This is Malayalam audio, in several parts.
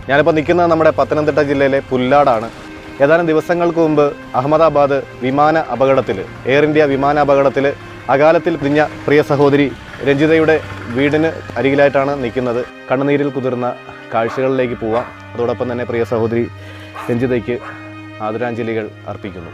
ഞാനിപ്പോൾ നിൽക്കുന്നത് നമ്മുടെ പത്തനംതിട്ട ജില്ലയിലെ പുല്ലാടാണ്. ഏതാനും ദിവസങ്ങൾക്ക് മുമ്പ് അഹമ്മദാബാദ് വിമാന അപകടത്തിൽ, എയർ ഇന്ത്യ വിമാന അപകടത്തിൽ അകാലത്തിൽ പിരിഞ്ഞ പ്രിയ സഹോദരി രഞ്ജിതയുടെ വീടിന് അരികിലായിട്ടാണ് നിൽക്കുന്നത്. കണ്ണുനീരിൽ കുതിർന്ന കാഴ്ചകളിലേക്ക് പോവാം. അതോടൊപ്പം തന്നെ പ്രിയ സഹോദരി രഞ്ജിതയ്ക്ക് ആദരാഞ്ജലികൾ അർപ്പിക്കുന്നു.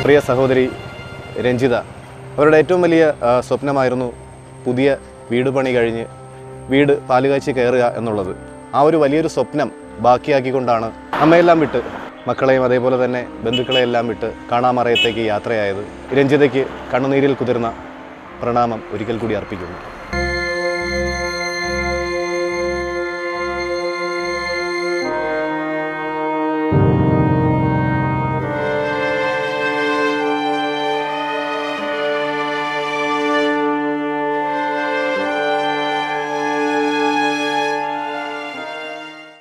പ്രിയ സഹോദരി രഞ്ജിത, അവരുടെ ഏറ്റവും വലിയ സ്വപ്നമായിരുന്നു പുതിയ വീട് പണി കഴിഞ്ഞ് വീട് പാലുകാച്ചി കയറുക എന്നുള്ളത്. ആ ഒരു വലിയൊരു സ്വപ്നം ബാക്കിയാക്കിക്കൊണ്ടാണ് അമ്മയെല്ലാം വിട്ട്, മക്കളെയും അതേപോലെ തന്നെ ബന്ധുക്കളെയെല്ലാം വിട്ട് കാണാമറയത്തേക്ക് യാത്രയായത്. രഞ്ജിതയ്ക്ക് കണ്ണുനീരിൽ കുതിർന്ന പ്രണാമം ഒരിക്കൽ കൂടി അർപ്പിക്കുന്നു.